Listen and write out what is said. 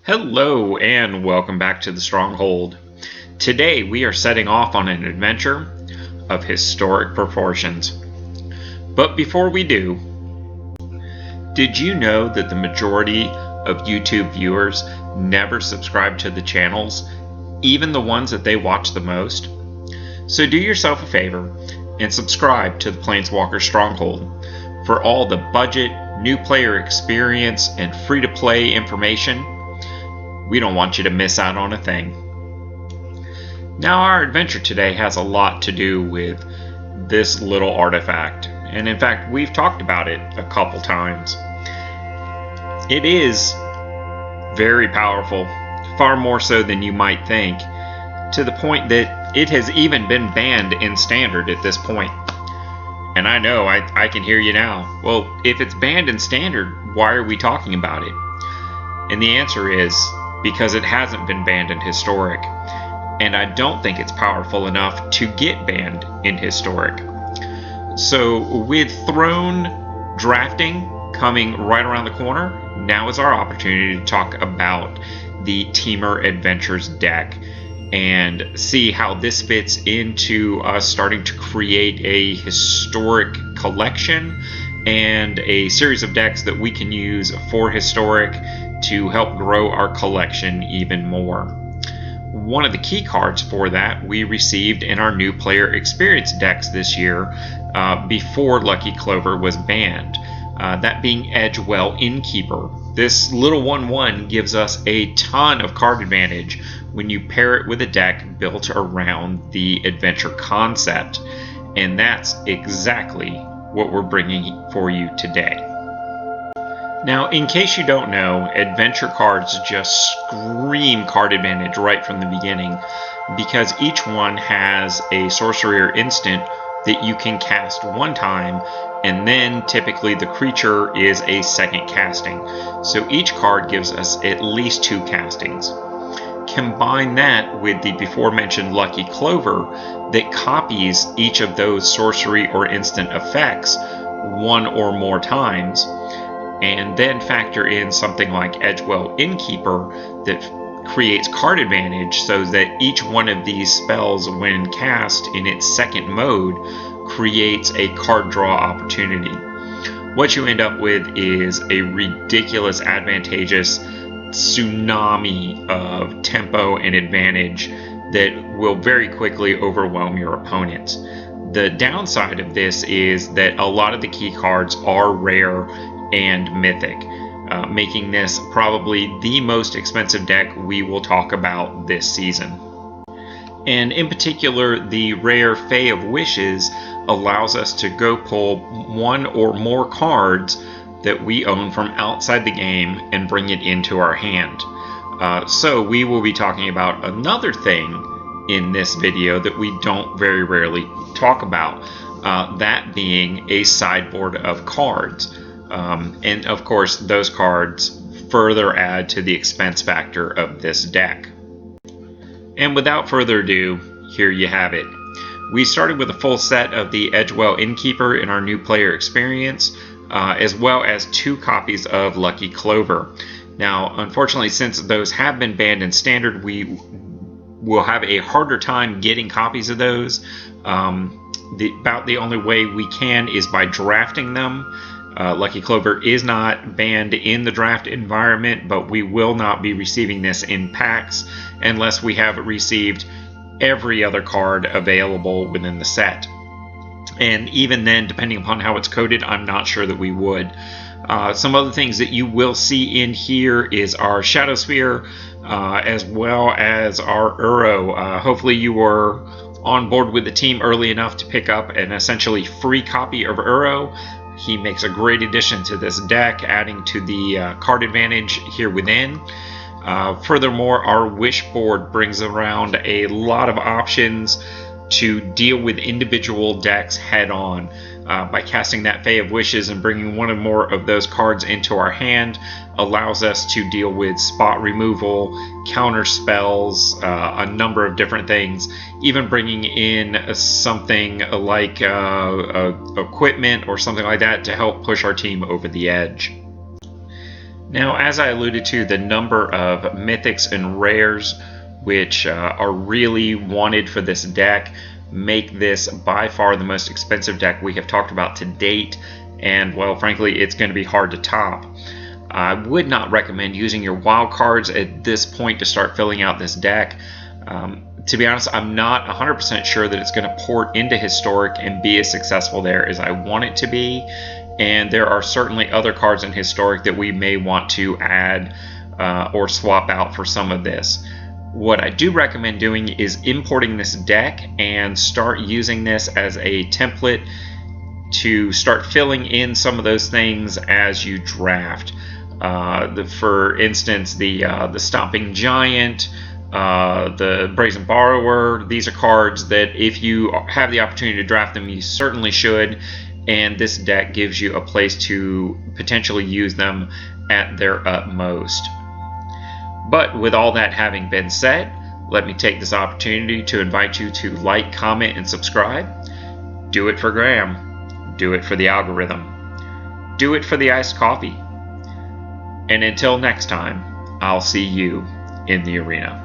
Hello and welcome back to the Stronghold. Today we are setting off on an adventure of historic proportions. But before we do, did you know that the majority of YouTube viewers never subscribe to the channels, even the ones that they watch the most? So do yourself a favor and subscribe to the Planeswalker Stronghold for all the budget, new player experience, and free-to-play information. We don't want you to miss out on a thing. Now, our adventure today has a lot to do with this little artifact, and in fact, we've talked about it a couple times. It is very powerful, far more so than you might think, to the point that it has even been banned in Standard at this point. And I know, I can hear you now. Well, if it's banned in Standard, why are we talking about it? And the answer is, because it hasn't been banned in Historic, and I don't think it's powerful enough to get banned in Historic. So with Throne drafting coming right around the corner, now is our opportunity to talk about the Temur Adventures deck and see how this fits into us starting to create a historic collection and a series of decks that we can use for Historic to help grow our collection even more. One of the key cards for that we received in our new player experience decks this year before Lucky Clover was banned, that being Edgewall Innkeeper. This little 1/1 gives us a ton of card advantage when you pair it with a deck built around the adventure concept, and that's exactly what we're bringing for you today. Now, in case you don't know, adventure cards just scream card advantage right from the beginning, because each one has a sorcery or instant that you can cast one time, and then typically the creature is a second casting. So each card gives us at least 2 castings. Combine that with the before mentioned Lucky Clover that copies each of those sorcery or instant effects one or more times, and then factor in something like Edgewall Innkeeper that creates card advantage so that each one of these spells, when cast in its second mode, creates a card draw opportunity. What you end up with is a ridiculous advantageous tsunami of tempo and advantage that will very quickly overwhelm your opponents. The downside of this is that a lot of the key cards are rare and mythic, making this probably the most expensive deck we will talk about this season. And in particular, the rare Fae of Wishes allows us to go pull one or more cards that we own from outside the game and bring it into our hand. So we will be talking about another thing in this video that we don't very rarely talk about, that being a sideboard of cards. And of course, those cards further add to the expense factor of this deck. And without further ado, here you have it. We started with a full set of the Edgewall Innkeeper in our new player experience, as well as 2 copies of Lucky Clover. Now, unfortunately, since those have been banned in Standard, we will have a harder time getting copies of those. About the only way we can is by drafting them. Lucky Clover is not banned in the draft environment, but we will not be receiving this in packs unless we have received every other card available within the set. And even then, depending upon how it's coded, I'm not sure that we would. Some other things that you will see in here is our Shadowspear, as well as our Uro. Hopefully you were on board with the team early enough to pick up an essentially free copy of Uro. He makes a great addition to this deck, adding to the card advantage here within. Furthermore, our Wish board brings around a lot of options to deal with individual decks head on. By casting that Fae of Wishes and bringing one or more of those cards into our hand allows us to deal with spot removal, counter spells, a number of different things, even bringing in something like equipment or something like that to help push our team over the edge. Now, as I alluded to, the number of mythics and rares which are really wanted for this deck make this by far the most expensive deck we have talked about to date, and well, frankly, it's going to be hard to top. I would not recommend using your wild cards at this point to start filling out this deck. To be honest, I'm not 100% sure that it's going to port into Historic and be as successful there as I want it to be, and there are certainly other cards in Historic that we may want to add or swap out for some of this. What I do recommend doing is importing this deck and start using this as a template to start filling in some of those things as you draft. For instance, the Stomping Giant, the Brazen Borrower, these are cards that if you have the opportunity to draft them, you certainly should, and this deck gives you a place to potentially use them at their utmost. But with all that having been said, let me take this opportunity to invite you to like, comment, and subscribe. Do it for Graham. Do it for the algorithm. Do it for the iced coffee. And until next time, I'll see you in the arena.